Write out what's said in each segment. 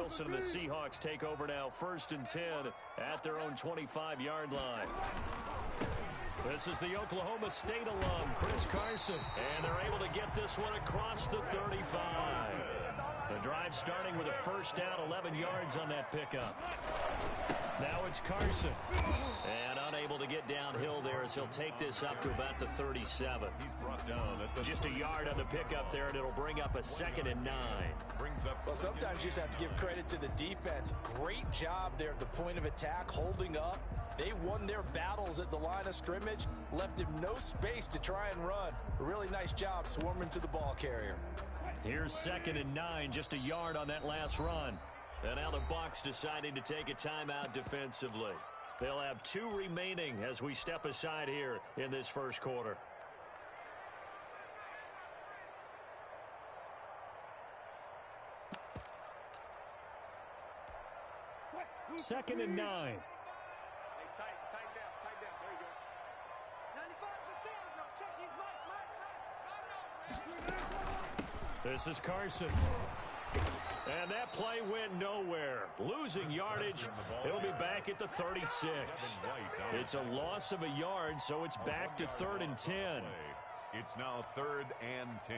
Wilson and the Seahawks take over now, 1st and 10 at their own 25-yard line. This is the Oklahoma State alum, Chris Carson, and they're able to get this one across the 35. The drive starting with a first down, 11 yards on that pickup. Now it's Carson, and unable to get downhill there as he'll take this up to about the 37. He's brought down at the Just a yard on the pickup there, and it'll bring up a 2nd and 9. Well, sometimes you just have to give credit to the defense. Great job there at the point of attack, holding up. They won their battles at the line of scrimmage, left him no space to try and run. A really nice job swarming to the ball carrier. Here's 2nd and 9, just a yard on that last run. And now the Bucs deciding to take a timeout defensively. They'll have 2 remaining as we step aside here in this first quarter. Second and 9. Tighten down. There you go. 95%. No, check his mic. This is Carson. And that play went nowhere. Losing yardage. He'll be back at the 36. It's a loss of a yard, so it's back to 3rd and 10. It's now 3rd and 10.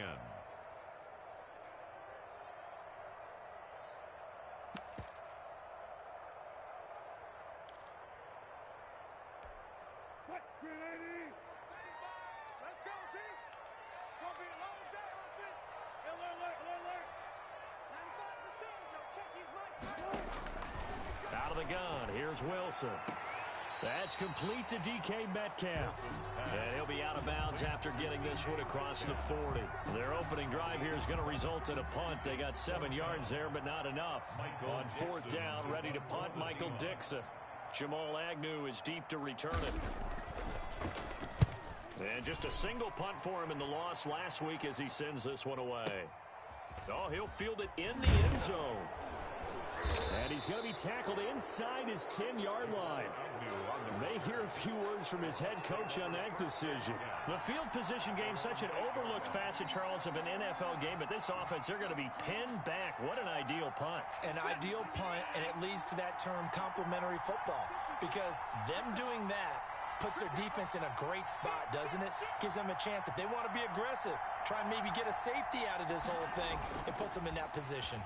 Let's go, D. It's going to be a long day on this. Alert. 95%. No, check his mic. Out of the gun, here's Wilson. That's complete to DK Metcalf. And he'll be out of bounds after getting this one across the 40. Their opening drive here is going to result in a punt. They got 7 yards there, but not enough. On 4th down, ready to punt, Michael Dixon. Jamal Agnew is deep to return it. And just a single punt for him in the loss last week as he sends this one away. Oh, he'll field it in the end zone. And he's going to be tackled inside his 10-yard line. May hear a few words from his head coach on that decision. The field position game, such an overlooked facet, Charles, of an NFL game. But this offense, they're going to be pinned back. What an ideal punt. An ideal punt, and it leads to that term complementary football. Because them doing that puts their defense in a great spot, doesn't it? Gives them a chance. If they want to be aggressive, try and maybe get a safety out of this whole thing, it puts them in that position.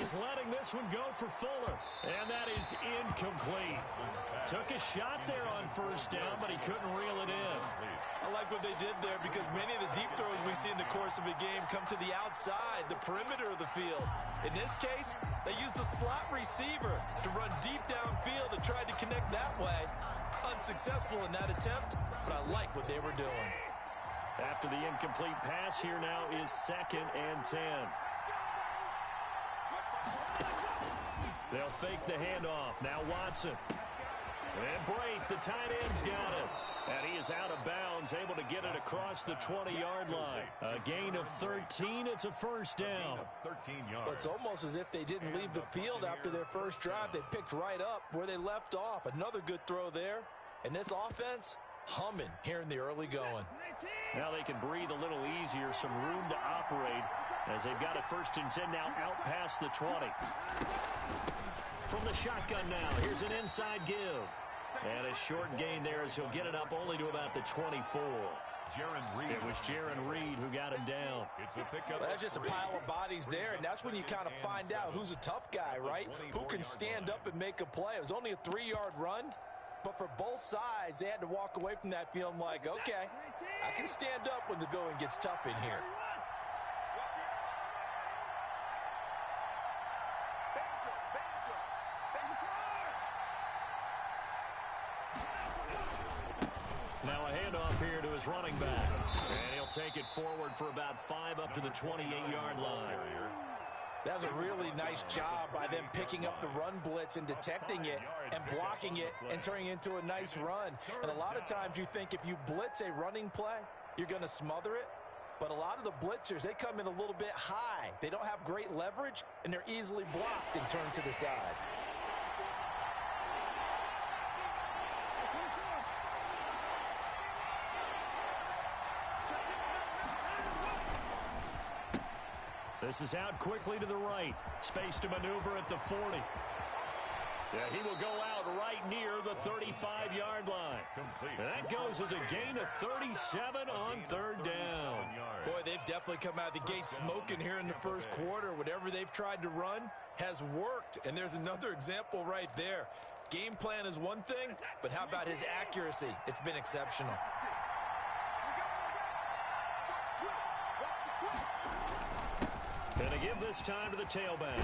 He's letting this one go for Fuller, and that is incomplete. Took a shot there on 1st down, but he couldn't reel it in. I like what they did there because many of the deep throws we see in the course of a game come to the outside, the perimeter of the field. In this case, they used the slot receiver to run deep downfield and tried to connect that way. Unsuccessful in that attempt, but I like what they were doing. After the incomplete pass, here now is 2nd and 10. They'll fake the handoff. Now Watson. And Brate, the tight end's got it. And he is out of bounds, able to get it across the 20-yard line. A gain of 13. It's a 1st down. 13 yards. Well, it's almost as if they didn't leave the field after their first drive. They picked right up where they left off. Another good throw there. And this offense, humming here in the early going. Now they can breathe a little easier, some room to operate as they've got it 1st and 10 now out past the 20. From the shotgun now, here's an inside give. And a short gain there as he'll get it up only to about the 24. It was Jaron Reed who got him down. It's a pickup. Well, that's just a pile of bodies there, and that's when you kind of find out who's a tough guy, right? Who can stand up and make a play. It was only a 3-yard run, but for both sides, they had to walk away from that feeling like, okay, I can stand up when the going gets tough in here. Now a handoff here to his running back. And he'll take it forward for about 5 up to the 28-yard line. That was a really nice job by them picking up the run blitz and detecting it and blocking it and turning it into a nice run. And a lot of times you think if you blitz a running play, you're going to smother it. But a lot of the blitzers, they come in a little bit high. They don't have great leverage, and they're easily blocked and turned to the side. This is out quickly to the right. Space to maneuver at the 40. Yeah, he will go out right near the 35-yard line. And that goes as a gain of 37 on third down. Boy, they've definitely come out of the gate smoking here in the first quarter. Whatever they've tried to run has worked. And there's another example right there. Game plan is one thing, but how about his accuracy? It's been exceptional. Going to give this time to the tailback.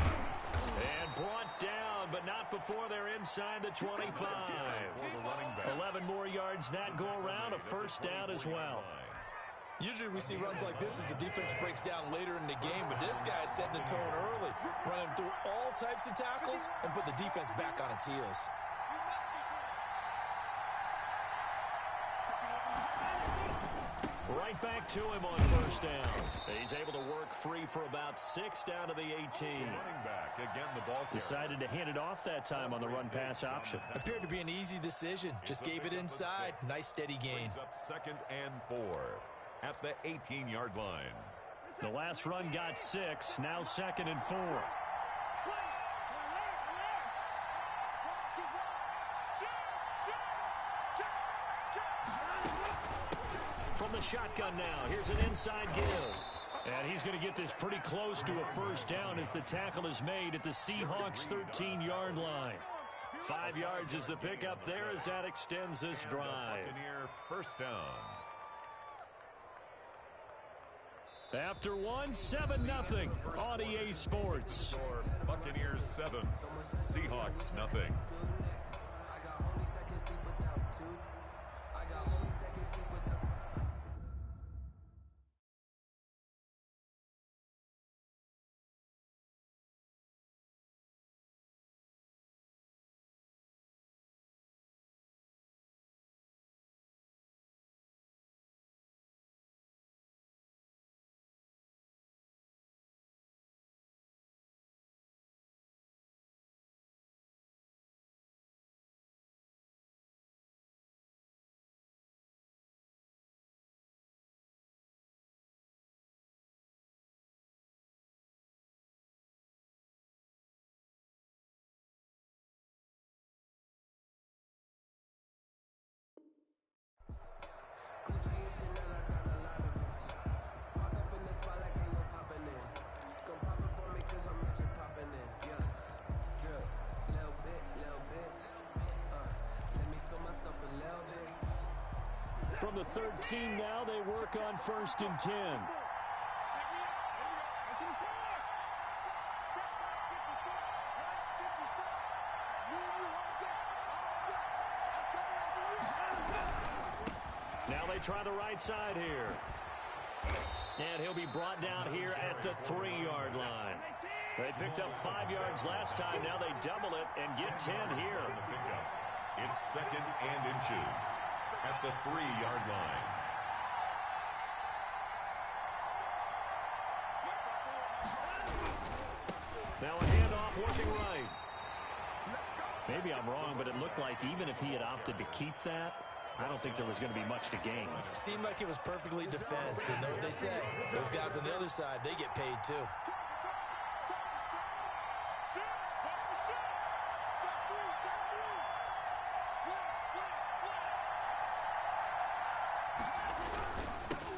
And brought down, but not before they're inside the 25. 11 more yards that go around, a first down as well. Usually we see runs like this as the defense breaks down later in the game, but this guy is setting the tone early, running through all types of tackles and put the defense back on its heels. Right back to him on first down. He's able to work free for about 6 down to the 18. Back. Again, the ball Decided to hand it off that time on the run-pass option. Appeared to be an easy decision. Just gave it inside. Nice steady gain. Up 2nd and 4 at the 18-yard line. The last run got 6. Now 2nd and 4. From the shotgun now, here's an inside give. And he's going to get this pretty close to a first down as the tackle is made at the Seahawks' 13-yard line. 5 yards is the pickup there as that extends this drive. Buccaneer first down. After 1, 7-0 on EA Sports. Buccaneers 7, Seahawks nothing. From the 13 now, they work on 1st and 10. Now they try the right side here. And he'll be brought down here at the 3-yard line. They picked up 5 yards last time. Now they double it and get 10 here. It's 2nd and inches at the 3-yard line. Now a handoff working right. Maybe I'm wrong, but it looked like even if he had opted to keep that, I don't think there was going to be much to gain. Seemed like it was perfectly defense. And know what they say? Those guys on the other side, they get paid too.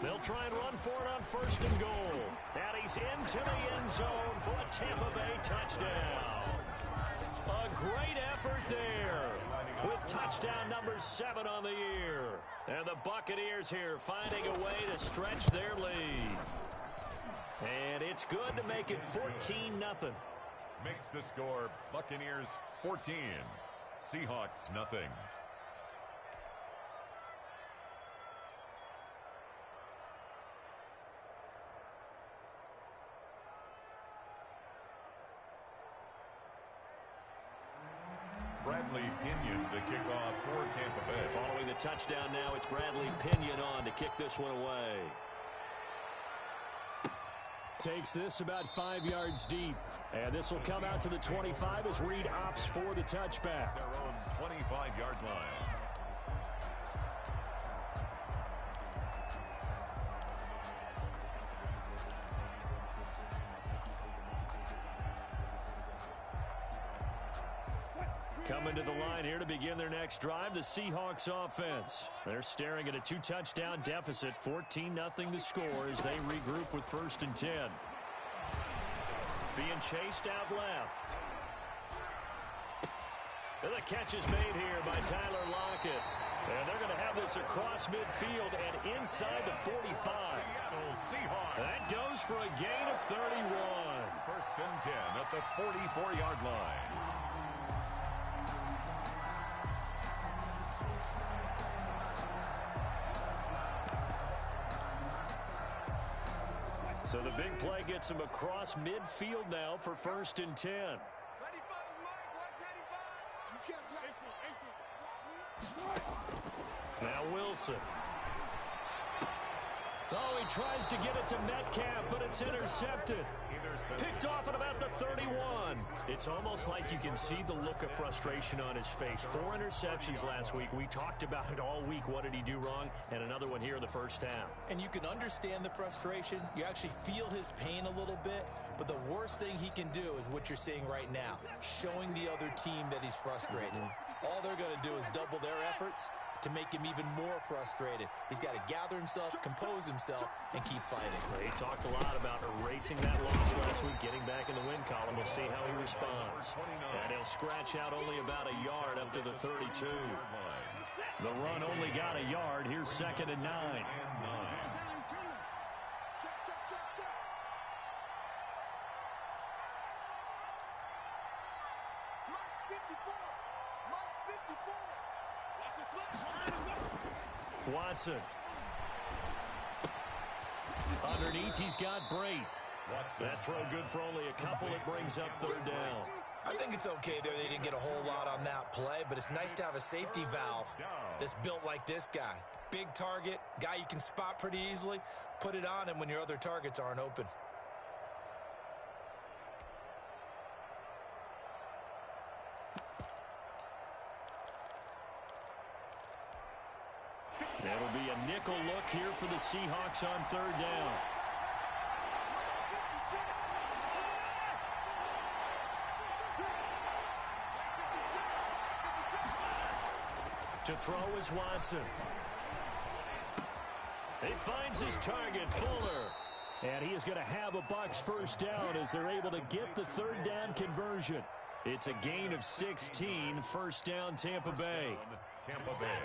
They'll try and run for it on 1st and goal. And he's into the end zone for a Tampa Bay touchdown. A great effort there with touchdown number 7 on the year. And the Buccaneers here finding a way to stretch their lead. And it's good to make it 14-0. Makes the score Buccaneers 14, Seahawks nothing. Bradley Pinion to kick off for Tampa Bay. Following the touchdown now, it's Bradley Pinion on to kick this one away. Takes this about 5 yards deep. And this will come out to the 25 as Reed opts for the touchback. Their own 25-yard line. Coming to the line here to begin their next drive, the Seahawks offense. They're staring at a 2-touchdown deficit, 14-0 the score as they regroup with 1st and 10. Being chased out left. And the catch is made here by Tyler Lockett. And they're going to have this across midfield and inside the 45. That goes for a gain of 31. 1st and 10 at the 44-yard line. So the big play gets him across midfield now for 1st and 10. Now Wilson. Oh, he tries to get it to Metcalf, but it's intercepted. Picked off at about the 31. It's almost like you can see the look of frustration on his face. 4 interceptions last week. We talked about it all week. What did he do wrong? And another one here in the first half. And you can understand the frustration. You actually feel his pain a little bit. But the worst thing he can do is what you're seeing right now, showing the other team that he's frustrated. All they're going to do is double their efforts to make him even more frustrated. He's got to gather himself, compose himself, and keep fighting. He talked a lot about erasing that loss last week, getting back in the win column. We'll see how he responds. And he'll scratch out only about a yard up to the 32. The run only got a yard. Here's 2nd and 9. Watson. Underneath, he's got Brate. That throw good for only a couple. It brings up 3rd down. I think it's okay there. They didn't get a whole lot on that play, but it's nice to have a safety valve that's built like this guy. Big target, guy you can spot pretty easily. Put it on him when your other targets aren't open. That'll be a nickel look here for the Seahawks on 3rd down. To throw is Watson. He finds his target, Fuller. And he is going to have a Bucs 1st down as they're able to get the 3rd down conversion. It's a gain of 16, 1st down Tampa Bay. Tampa Bay.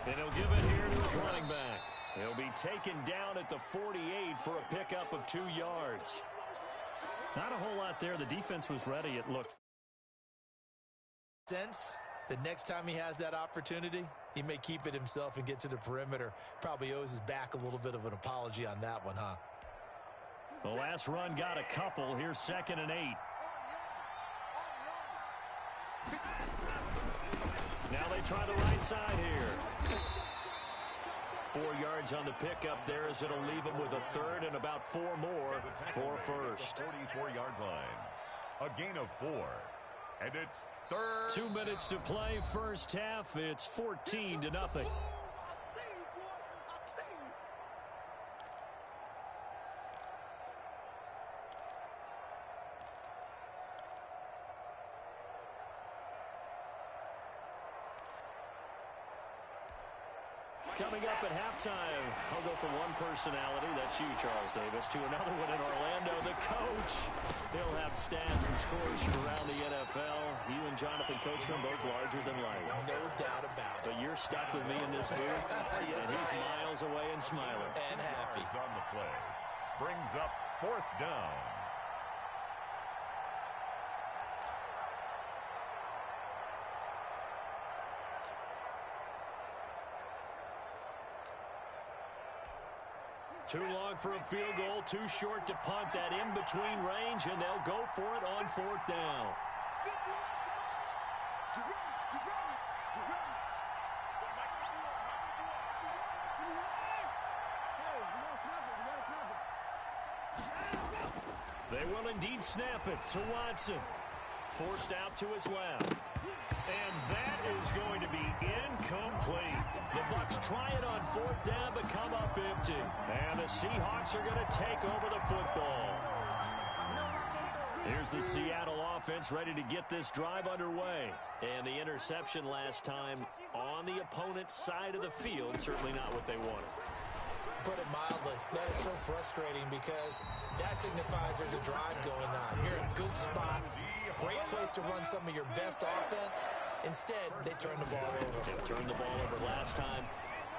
And he'll give it here to his running back. He'll be taken down at the 48 for a pickup of 2 yards. Not a whole lot there. The defense was ready, it looked. Sense the next time he has that opportunity, he may keep it himself and get to the perimeter. Probably owes his back a little bit of an apology on that one, huh? The last run got a couple. Here's 2nd and 8. Now they try the right side here. 4 yards on the pickup there as it'll leave him with a 3rd and about 4 more for 1st. 44-yard line. A gain of 4. And it's 3rd. 2 minutes to play. First half. It's 14-0. Coming up at halftime, I'll go from one personality, that's you, Charles Davis, to another one in Orlando, the coach. He'll have stats and scores from around the NFL. You and Jonathan Coachman both larger than life. No doubt about it. But you're stuck with me in this booth, Yes, and he's miles away and smiling. And happy. On the play. Brings up 4th down. Too long for a field goal, too short to punt. That in between range, and they'll go for it on 4th down. They will indeed snap it to Watson. Forced out to his left. And that is going to be incomplete. The Bucs try it on fourth down, but come up empty. And the Seahawks are going to take over the football. Here's the Seattle offense ready to get this drive underway. And the interception last time on the opponent's side of the field, certainly not what they wanted. Put it mildly, that is so frustrating because that signifies there's a drive going on. You're in a good spot, great place to run some of your best offense. Instead, they turn the ball over. They turned the ball over last time.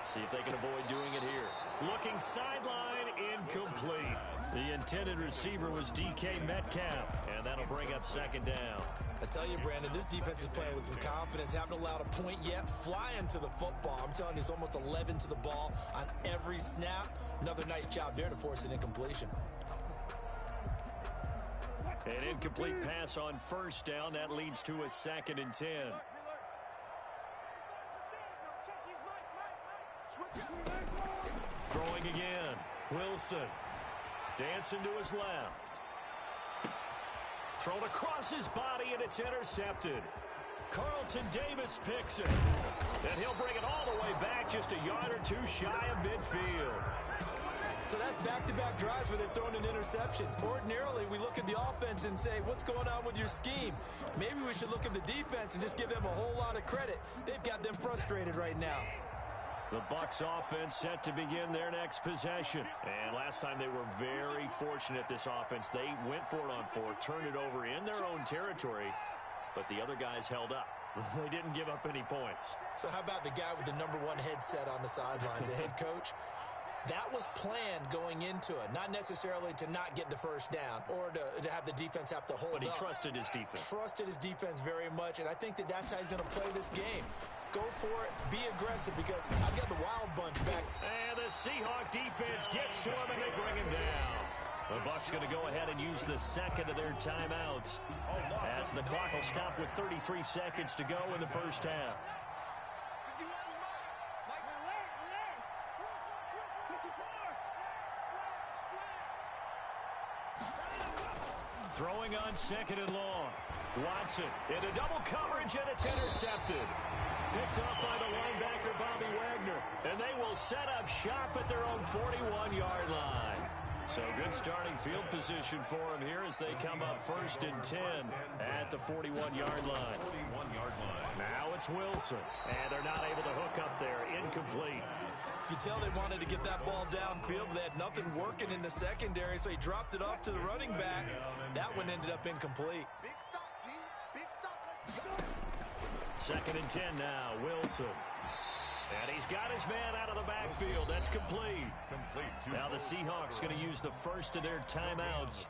See if they can avoid doing it here. Looking sideline, incomplete. The intended receiver was DK Metcalf, and that'll bring up second down. I tell you, Brandon, this defense is playing with some confidence. Haven't allowed a point yet. Flying to the football. I'm telling you, it's almost 11 to the ball on every snap. Another nice job there to force an incompletion. An incomplete pass on first down. That leads to a 2nd and 10. Throwing again. Wilson. Dancing to his left. Thrown across his body, and it's intercepted. Carlton Davis picks it. And he'll bring it all the way back just a yard or two shy of midfield. So that's back-to-back drives where they've thrown an interception. Ordinarily, we look at the offense and say, what's going on with your scheme? Maybe we should look at the defense and just give them a whole lot of credit. They've got them frustrated right now. The Bucs offense set to begin their next possession. And last time they were very fortunate, this offense. They went for it on 4, turned it over in their own territory, but the other guys held up. They didn't give up any points. So how about the guy with the #1 headset on the sidelines, the head coach? That was planned going into it, not necessarily to not get the first down or to have the defense have to hold up. But he trusted his defense. Trusted his defense very much, and I think that's how he's going to play this game. Go for it, be aggressive, because I've got the wild bunch back. And the Seahawk defense gets to him, and they bring him down. The Bucs going to go ahead and use the second of their timeouts as the clock will stop with 33 seconds to go in the first half. Throwing on 2nd and long. Watson into double coverage, and it's intercepted. Picked up by the linebacker, Bobby Wagner. And they will set up shop at their own 41-yard line. So good starting field position for them here as they come up 1st and 10 at the 41-yard line. Now it's Wilson. And they're not able to hook up there. Incomplete. You can tell they wanted to get that ball downfield. They had nothing working in the secondary, so he dropped it off to the running back. That one ended up incomplete. Big stop, G. Big stop. Let's go. 2nd and 10 now. Wilson. And he's got his man out of the backfield. That's complete. Now the Seahawks going to use the first of their timeouts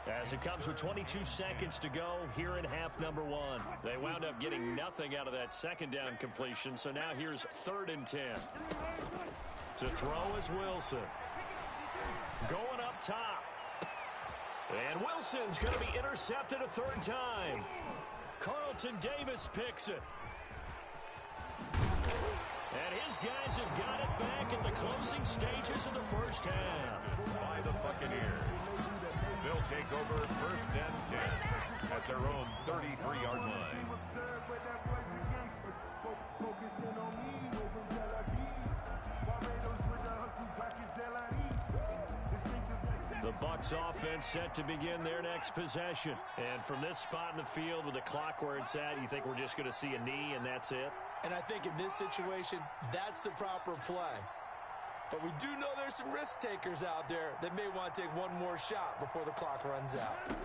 as it comes with 22 seconds to go here in half number 1. They wound up getting nothing out of that second down completion, so now here's 3rd and 10. To throw is Wilson. Going up top. And Wilson's going to be intercepted a 3rd time. Carlton Davis picks it. And his guys have got it back at the closing stages of the first half. By the Buccaneers. They'll take over 1st and 10 at their own 33-yard line. The Bucs offense set to begin their next possession. And from this spot in the field with the clock where it's at, you think we're just going to see a knee and that's it? And I think in this situation, that's the proper play. But we do know there's some risk takers out there that may want to take one more shot before the clock runs out.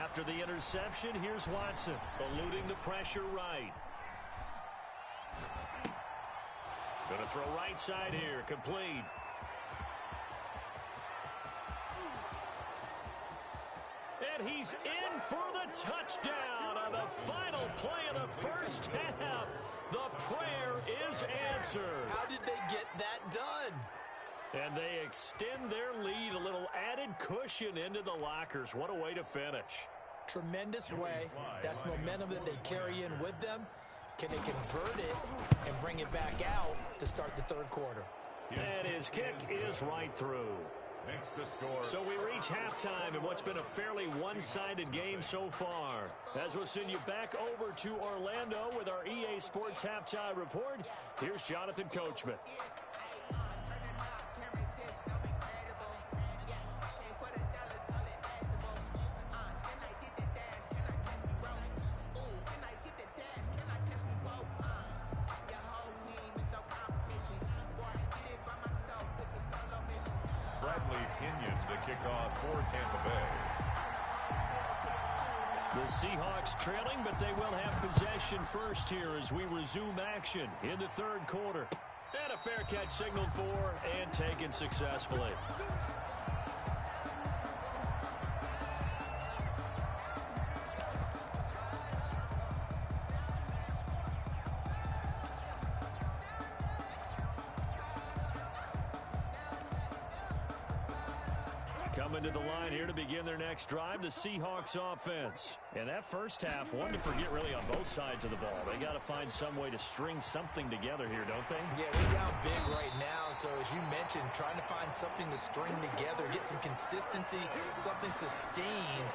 After the interception, here's Watson, eluding the pressure right. Going to throw right side here, complete. And he's in for the touchdown on the final play of the first half. The prayer is answered. How did they get that done? And they extend their lead, a little added cushion into the lockers. What a way to finish. Tremendous way. That's momentum that they carry in with them. Can they convert it and bring it back out to start the 3rd quarter? And his kick is right through. makes the score. So we reach halftime in what's been a fairly one-sided game so far. As we'll send you back over to Orlando with our EA Sports Halftime Report, here's Jonathan Coachman. Bradley Pinion to kick off for Tampa Bay. The Seahawks trailing, but they will have possession first here as we resume action in the third quarter. And a fair catch signaled for and taken successfully. Coming to the line here to begin their next drive, the Seahawks offense. And that first half, one to forget really on both sides of the ball. They got to find some way to string something together here, don't they? Yeah, they're down big right now. So as you mentioned, trying to find something to string together, get some consistency, something sustained,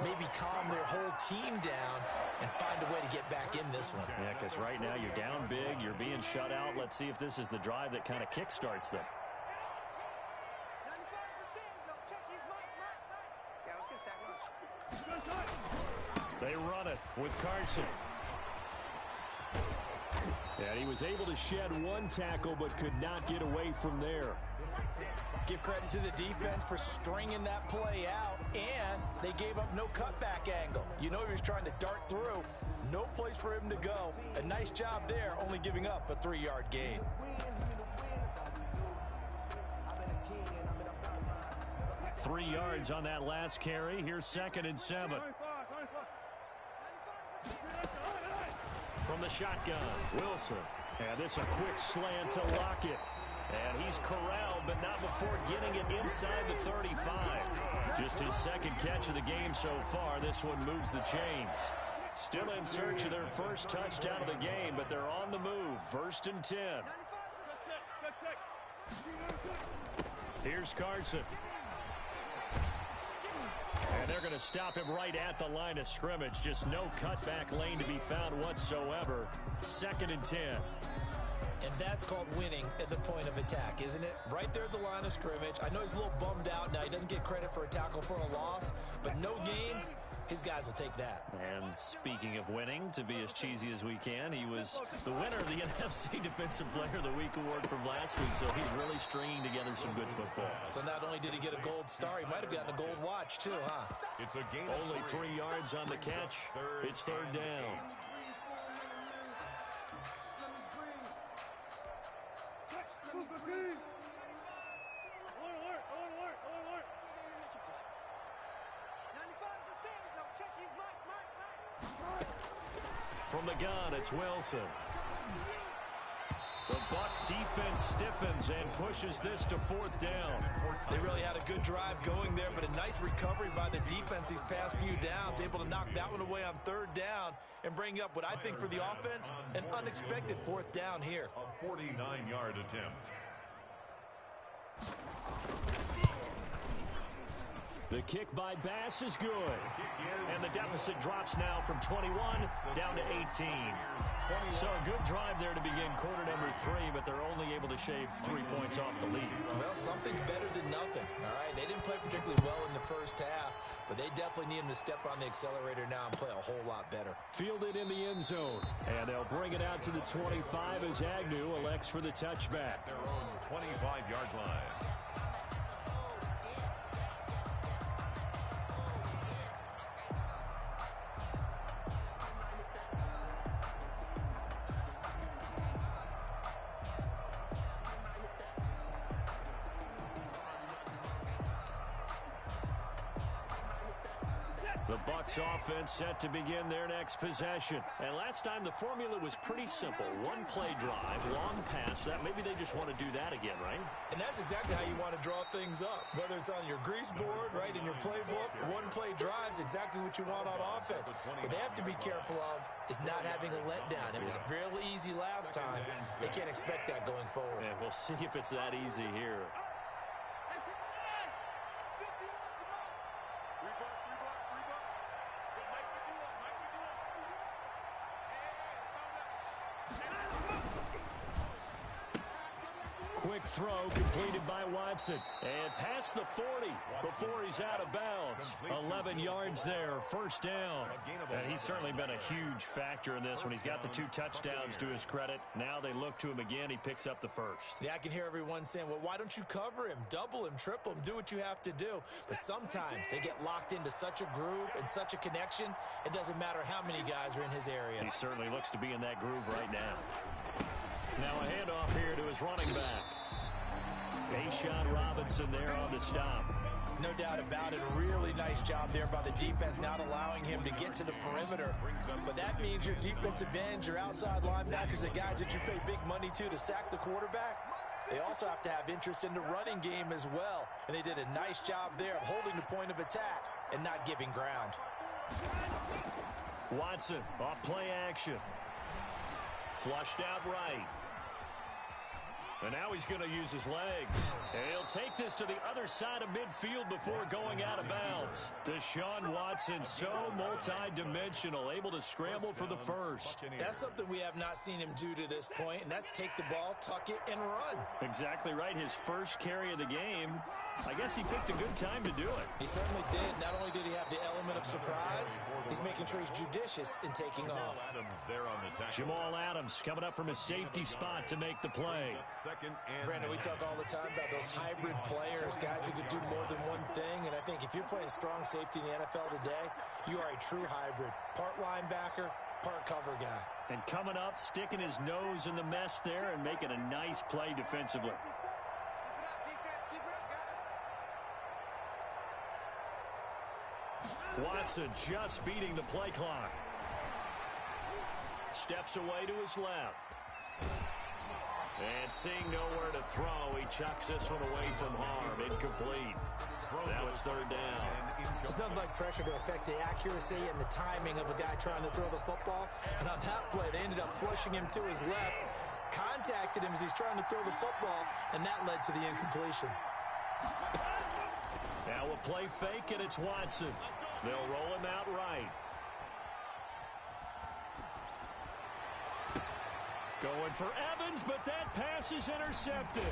maybe calm their whole team down and find a way to get back in this one. Yeah, because right now you're down big, you're being shut out. Let's see if this is the drive that kind of kickstarts them. They run it with Carson. And he was able to shed one tackle but could not get away from there. Give credit to the defense for stringing that play out, and they gave up no cutback angle. You know he was trying to dart through. No place for him to go. A nice job there, only giving up a 3-yard gain. Three yards on that last carry. Here's 2nd and 7. From the shotgun, Wilson. And this a quick slant to Lockett. And he's corralled, but not before getting it inside the 35. Just his second catch of the game so far. This one moves the chains. Still in search of their first touchdown of the game, but they're on the move. 1st and 10. Here's Carson. And they're going to stop him right at the line of scrimmage. Just no cutback lane to be found whatsoever. 2nd and 10. And that's called winning at the point of attack, isn't it? Right there at the line of scrimmage. I know he's a little bummed out now. He doesn't get credit for a tackle for a loss, but no gain, his guys will take that. And speaking of winning, to be as cheesy as we can, he was the winner of the NFC Defensive Player of the Week award from last week, so he's really stringing together some good football. So not only did he get a gold star, he might have gotten a gold watch too, huh? It's a gain. Only 3 yards on the catch. It's 3rd down. From the gun, it's Wilson. The Bucs defense stiffens and pushes this to 4th down. They really had a good drive going there, but a nice recovery by the defense these past few downs, able to knock that one away on 3rd down and bring up what I think for the offense, an unexpected 4th down here. A 49-yard attempt. The kick by Bass is good. And the deficit drops now from 21 down to 18. So a good drive there to begin quarter number 3, but they're only able to shave 3 points off the lead. Well, something's better than nothing. All right, they didn't play particularly well in the first half, but they definitely need him to step on the accelerator now and play a whole lot better. Fielded in the end zone. And they'll bring it out to the 25 as Agnew elects for the touchback. Their own 25-yard line. The Bucs offense set to begin their next possession. And last time the formula was pretty simple. One play drive, long pass. That maybe they just want to do that again, right? And that's exactly how you want to draw things up. Whether it's on your grease board, right, in your playbook, one play drives exactly what you want on offense. What they have to be careful of is not having a letdown. It was real easy last time. They can't expect that going forward. And we'll see if it's that easy here. quick throw completed by Watson. And past the 40 before he's out of bounds. 11 yards there, first down. And he's certainly been a huge factor in this when he's got the 2 touchdowns to his credit. Now they look to him again. He picks up the first. Yeah, I can hear everyone saying, well, why don't you cover him? Double him, triple him, do what you have to do. But sometimes they get locked into such a groove and such a connection, it doesn't matter how many guys are in his area. He certainly looks to be in that groove right now. Now a handoff here to his running back. A'Shawn Robinson there on the stop. No doubt about it. A really nice job there by the defense, not allowing him to get to the perimeter. But that means your defensive ends, your outside linebackers, the guys that you pay big money to sack the quarterback, they also have to have interest in the running game as well. And they did a nice job there of holding the point of attack and not giving ground. Watson off play action. Flushed out right. And now he's going to use his legs. And he'll take this to the other side of midfield before going out of bounds. Deshaun Watson, so multi-dimensional, able to scramble for the first. That's something we have not seen him do to this point, and that's take the ball, tuck it, and run. Exactly right. His first carry of the game. I guess he picked a good time to do it. He certainly did. Not only did he have the element of surprise, he's making sure he's judicious in taking off. Jamal Adams coming up from his safety spot to make the play. Brandon, we talk all the time about those hybrid players, guys who could do more than one thing, and I think if you're playing strong safety in the NFL today, you are a true hybrid. Part linebacker, part cover guy. And coming up, sticking his nose in the mess there and making a nice play defensively. Watson just beating the play clock. Steps away to his left. And seeing nowhere to throw, he chucks this one away from harm. Incomplete. Now it's third down. There's nothing like pressure to affect the accuracy and the timing of a guy trying to throw the football. And on that play, they ended up flushing him to his left, contacted him as he's trying to throw the football, and that led to the incompletion. Now a play fake, and it's Watson. They'll roll him out right. Going for Evans, but that pass is intercepted.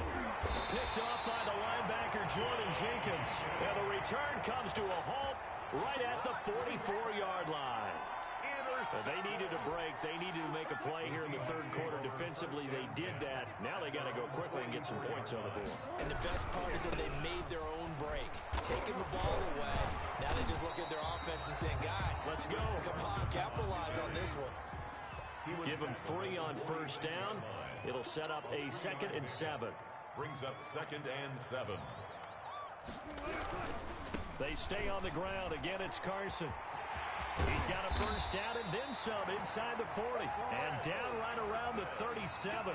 Picked off by the linebacker, Jordan Jenkins. And the return comes to a halt right at the 44-yard line. They needed a break. They needed to make a play here in the third quarter. Defensively, they did that. Now they got to go quickly and get some points on the board. And the best part is that they made their own break, taking the ball away. Now they just look at their offense and saying, guys, let's go. Come on, capitalize on this one. Give them 3 on first down. It'll set up a 2nd and 7. Brings up 2nd and 7. They stay on the ground. Again, it's Carson. He's got a first down and then some inside the 40. And down right around the 37.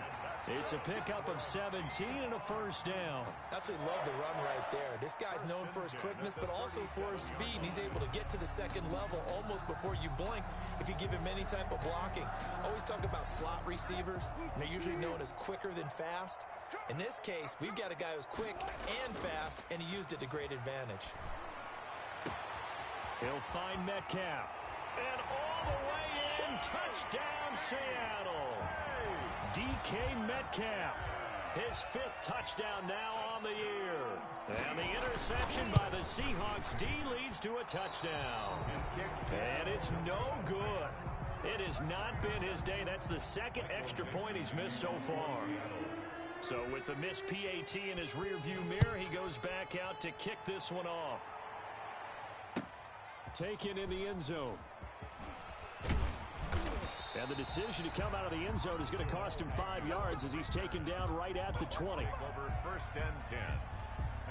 It's a pickup of 17 and a first down. Absolutely love the run right there. This guy's known for his quickness, but also for his speed. And he's able to get to the second level almost before you blink if you give him any type of blocking. I always talk about slot receivers. They're usually known as quicker than fast. In this case, we've got a guy who's quick and fast, and he used it to great advantage. He'll find Metcalf. And all the way in, touchdown Seattle. DK Metcalf. His 5th touchdown now on the year. And the interception by the Seahawks D leads to a touchdown. And it's no good. It has not been his day. That's the 2nd extra point he's missed so far. So with the missed PAT in his rearview mirror, he goes back out to kick this one off. Taken in the end zone. And the decision to come out of the end zone is going to cost him 5 yards as he's taken down right at the 20. Over 1st and 10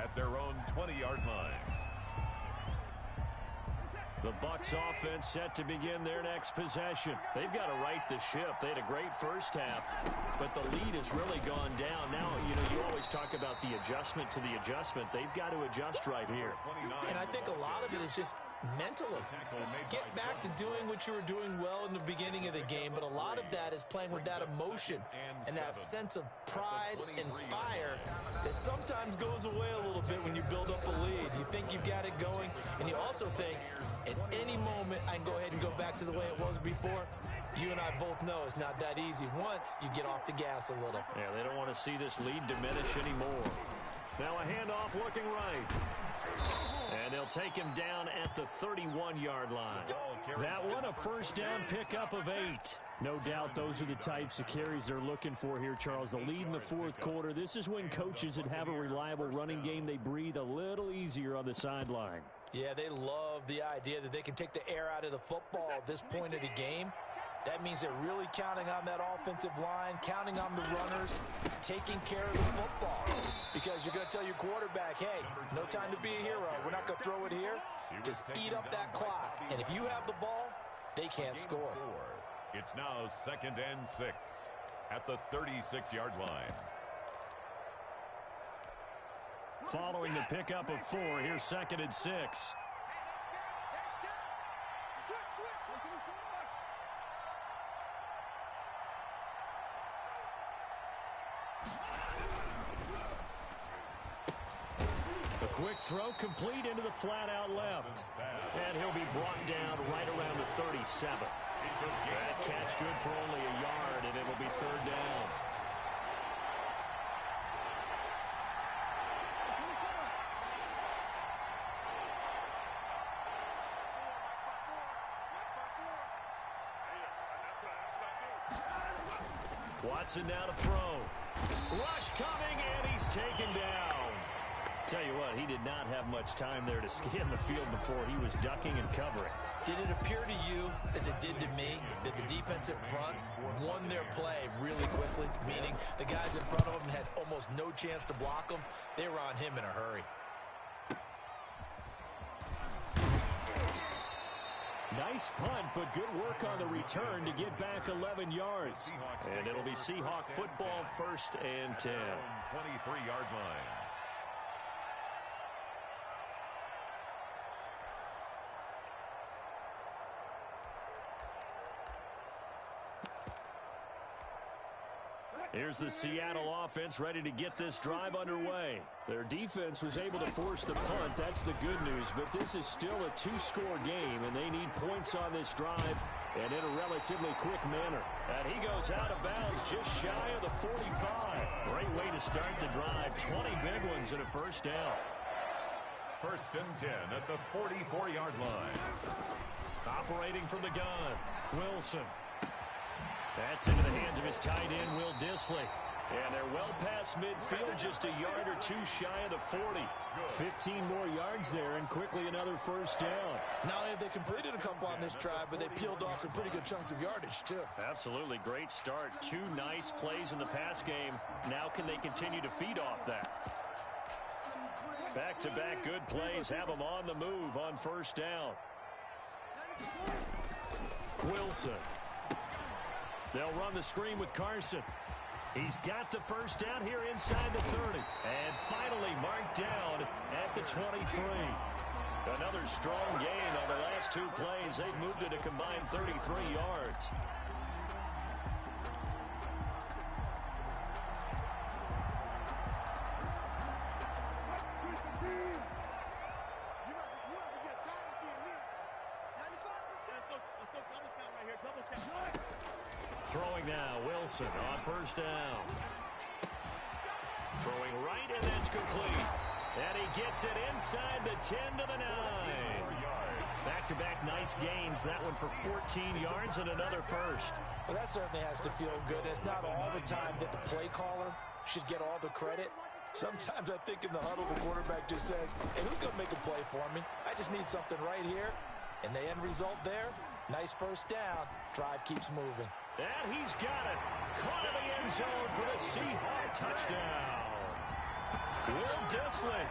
at their own 20-yard line. The Bucs offense set to begin their next possession. They've got to right the ship. They had a great first half, but the lead has really gone down. Now, you always talk about the adjustment to the adjustment. They've got to adjust right here. And I think a lot of it is just mentally. Get back to doing what you were doing well in the beginning of the game, but a lot of that is playing with that emotion and that sense of pride and fire that sometimes goes away a little bit when you build up a lead. You think you've got it going, and you also think, at any moment, I can go ahead and go back to the way it was before. You and I both know it's not that easy once you get off the gas a little. Yeah, they don't want to see this lead diminish anymore. Now a handoff looking right. And they'll take him down at the 31-yard line. That one a first down pickup of 8. No doubt those are the types of carries they're looking for here, Charles. The lead in the fourth quarter. This is when coaches that have a reliable running game, they breathe a little easier on the sideline. Yeah, they love the idea that they can take the air out of the football at this point of the game. That means they're really counting on that offensive line, counting on the runners, taking care of the football. Because you're going to tell your quarterback, hey, no time to be a hero. We're not going to throw it here. Just eat up that clock. And if you have the ball, they can't score. It's now 2nd and 6 at the 36-yard line. Following the pickup of 4, here's 2nd and 6. A quick throw complete into the flat out left. And he'll be brought down right around the 37. That catch good for only a yard, and it'll be 3rd down. Watson now to throw. Rush coming, and he's taken down. Tell you what, he did not have much time there to scan the field before he was ducking and covering. Did it appear to you, as it did to me, that the defensive front won their play really quickly? Meaning the guys in front of them had almost no chance to block him. They were on him in a hurry. Nice punt, but good work on the return to get back 11 yards. And it'll be Seahawk football, 1st and 10. 23-yard line. Here's the Seattle offense ready to get this drive underway. Their defense was able to force the punt. That's the good news. But this is still a 2-score game, and they need points on this drive and in a relatively quick manner. And he goes out of bounds just shy of the 45. Great way to start the drive. 20 big ones and a first down. 1st and 10 at the 44-yard line. Operating from the gun, Wilson. That's into the hands of his tight end, Will Dissly. And they're well past midfield, just a yard or 2 shy of the 40. 15 more yards there, and quickly another first down. Not only have they completed a couple on this drive, but they peeled off some pretty good chunks of yardage, too. Absolutely. Great start. 2 nice plays in the pass game. Now can they continue to feed off that? Back-to-back good plays have them on the move on first down. Wilson. They'll run the screen with Carson. He's got the first down here inside the 30. And finally marked down at the 23. Another strong gain on the last 2 plays. They've moved it a combined 33 yards. Throwing now, Wilson on first down. Throwing right, and that's complete. And he gets it inside the 10 to the 9. Back-to-back nice gains. That one for 14 yards and another first. Well, that certainly has to feel good. It's not all the time that the play caller should get all the credit. Sometimes I think in the huddle, the quarterback just says, hey, who's going to make a play for me? I just need something right here. And the end result there, nice first down. Drive keeps moving. And he's got it. Caught in the end zone for the Seahawk touchdown. Will Dissly,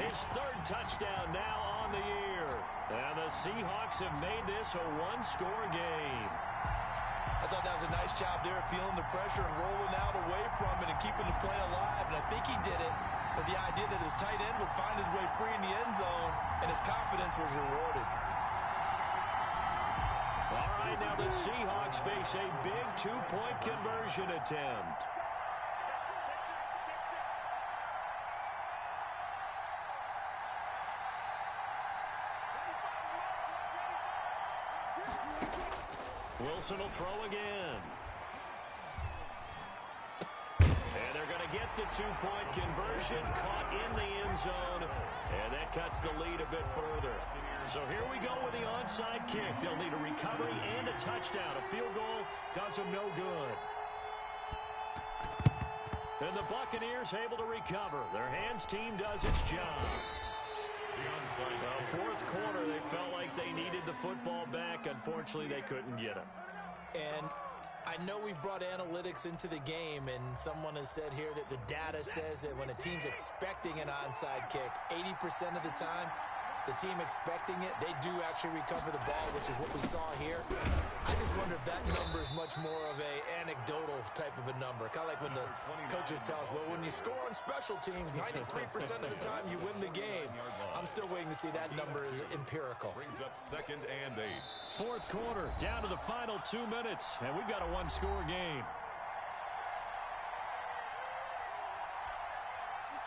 his 3rd touchdown now on the year. And the Seahawks have made this a 1-score game. I thought that was a nice job there, feeling the pressure and rolling out away from it and keeping the play alive. And I think he did it with the idea that his tight end would find his way free in the end zone, and his confidence was rewarded. All right, now the Seahawks face a big 2-point conversion attempt. Wilson will throw again. And they're going to get the two-point conversion, caught in the end zone, and that cuts the lead a bit further. So here we go with the onside kick. They'll need a recovery and a touchdown. A field goal does them no good. And the Buccaneers able to recover. Their hands team does its job. Fourth quarter, they felt like they needed the football back. Unfortunately, they couldn't get it. And I know we brought analytics into the game, and someone has said here that the data says that when a team's expecting an onside kick, 80% of the time, the team expecting it, they do actually recover the ball, which is what we saw here. I just wonder if that number is much more of a anecdotal type of a number. Kind of like when the coaches tell us, well, when you score on special teams, 93% of the time you win the game. I'm still waiting to see that number is empirical. Brings up 2nd and 8. Fourth quarter, down to the final 2 minutes, and we've got a one-score game.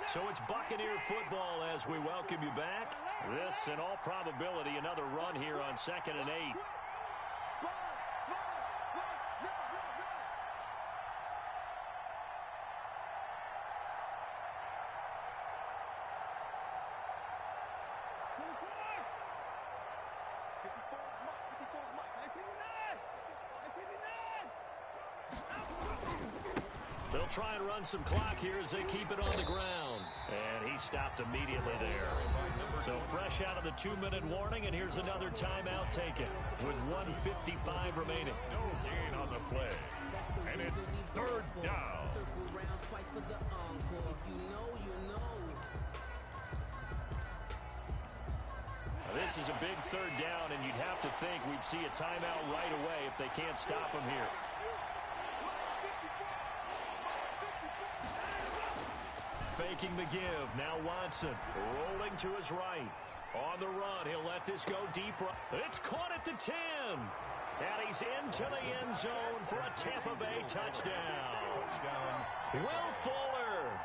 So it's Buccaneer football as we welcome you back. This, in all probability, another run here on 2nd and 8. They'll try and run some clock here as they keep it on the ground. And he stopped immediately there. So fresh out of the 2-minute warning, and here's another timeout taken with 1:55 remaining. No gain on the play. And it's 3rd down. This is a big 3rd down, and you'd have to think we'd see a timeout right away if they can't stop him here. Faking the give. Now Watson rolling to his right. On the run. He'll let this go deep. It's caught at the 10. And he's into the end zone for a Tampa Bay touchdown. Will Fuller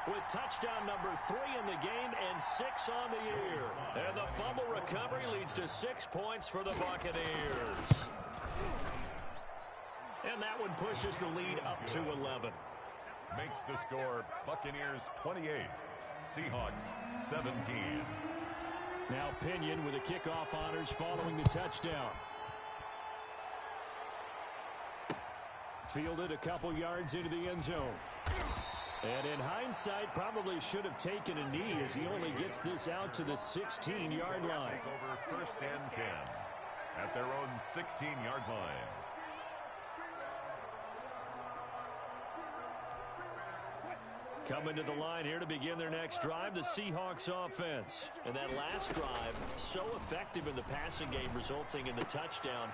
with touchdown number 3 in the game and 6 on the year. And the fumble recovery leads to 6 points for the Buccaneers. And that one pushes the lead up to 11. Makes the score Buccaneers 28, Seahawks 17. Now Pinion with the kickoff honors following the touchdown. Fielded a couple yards into the end zone. And in hindsight, probably should have taken a knee as he only gets this out to the 16-yard line. Over 1st and 10 at their own 16-yard line. Coming to the line here to begin their next drive, the Seahawks offense. And that last drive, so effective in the passing game, resulting in the touchdown.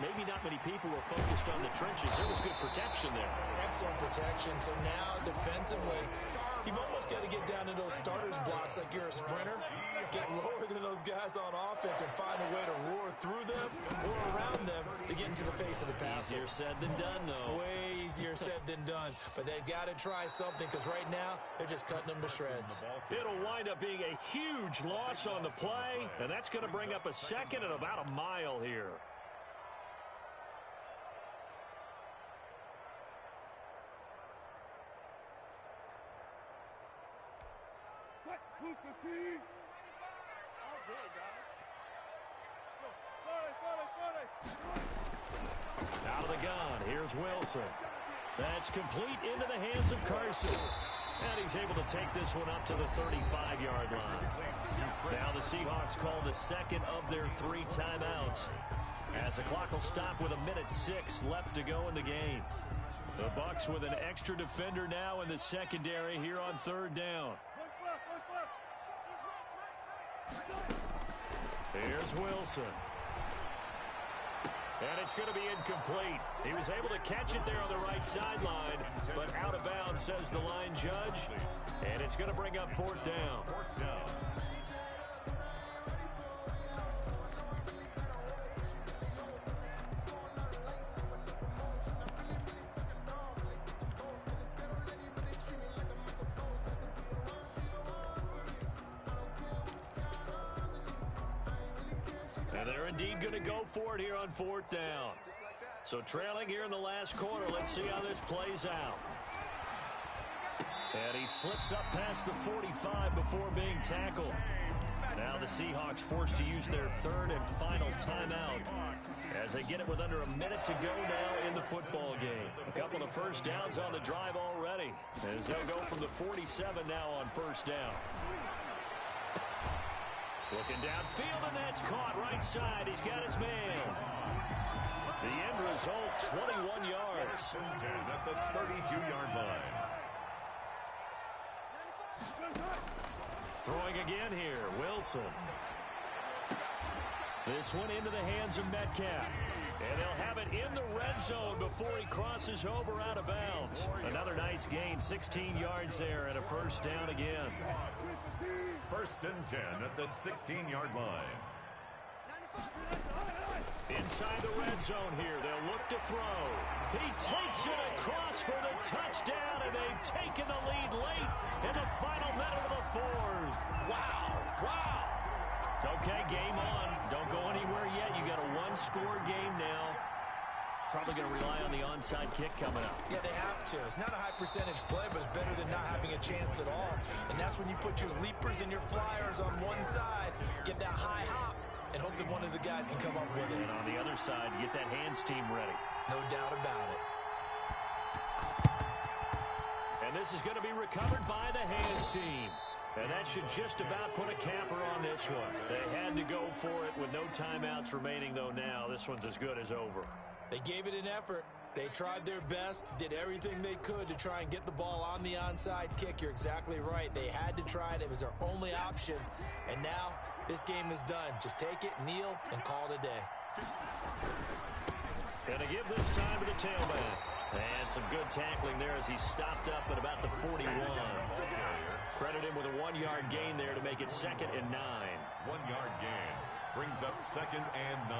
Maybe not many people were focused on the trenches. There was good protection there. Excellent protection. So now, defensively, you've almost got to get down to those starters blocks like you're a sprinter. Get lower than those guys on offense and find a way to roar through them or around them to get into the face of the passer. Easier said than done, though. Way easier said than done. But they've got to try something because right now they're just cutting them to shreds. It'll wind up being a huge loss on the play, and that's going to bring up a 2nd and about a mile here. Out of the gun, here's Wilson. That's complete into the hands of Carson. And he's able to take this one up to the 35-yard line. Now the Seahawks call the 2nd of their 3 timeouts, as the clock will stop with 1:06 left to go in the game. The Bucs with an extra defender now in the secondary here on 3rd down. Here's Wilson. And it's going to be incomplete. He was able to catch it there on the right sideline, but out of bounds, says the line judge. And it's going to bring up 4th down. And they're indeed going to go for it here on 4th down. So trailing here in the last quarter. Let's see how this plays out. And he slips up past the 45 before being tackled. Now the Seahawks forced to use their third and final timeout as they get it with under a minute to go now in the football game. A couple of first downs on the drive already as they'll go from the 47 now on first down. Looking downfield, and that's caught right side. He's got his man. The end result, 21 yards. 10 at the 32-yard line. Throwing again here, Wilson. This one into the hands of Metcalf. And they'll have it in the red zone before he crosses over out of bounds. Another nice gain, 16 yards there, and a first down again. First and 10 at the 16-yard line. Inside the red zone here, they'll look to throw. He takes it across for the touchdown, and they've taken the lead late in the final minute of the fourth. Wow. Okay, game on. Don't go anywhere yet. You got a one-score game now. Probably going to rely on the onside kick coming up. Yeah, they have to. It's not a high percentage play, but it's better than not having a chance at all. And that's when you put your leapers and your flyers on one side, get that high hop, and hope that one of the guys can come up with it. And on the other side, get that hands team ready. No doubt about it. And this is going to be recovered by the hands team. And that should just about put a capper on this one. They had to go for it with no timeouts remaining, though now. This one's as good as over. They gave it an effort. They tried their best, did everything they could to try and get the ball on the onside kick. You're exactly right. They had to try it. It was their only option. And now this game is done. Just take it, kneel, and call it a day. And to give this time to the tailback. And some good tackling there as he stopped up at about the 41. Credit him with a 1-yard gain there to make it 2nd and 9. 1-yard gain brings up 2nd and 9.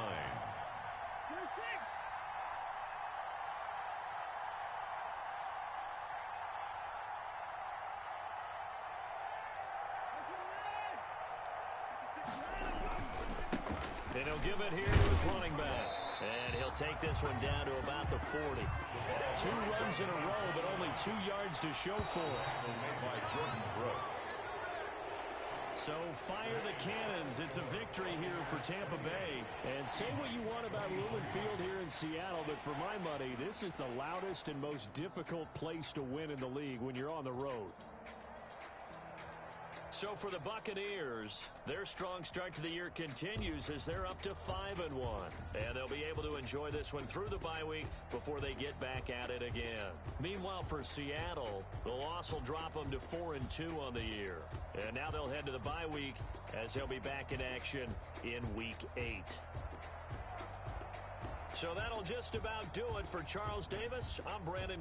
And he'll give it here to his running back. And he'll take this one down to about the 40. 2 runs in a row, but only 2 yards to show for it. By Jordan Brooks. So fire the cannons. It's a victory here for Tampa Bay. And say what you want about Lumen Field here in Seattle, but for my money, this is the loudest and most difficult place to win in the league when you're on the road. So for the Buccaneers, their strong start to the year continues as they're up to 5-1. And they'll be able to enjoy this one through the bye week before they get back at it again. Meanwhile, for Seattle, the loss will drop them to 4-2 on the year. And now they'll head to the bye week as they'll be back in action in Week 8. So that'll just about do it for Charles Davis. I'm Brandon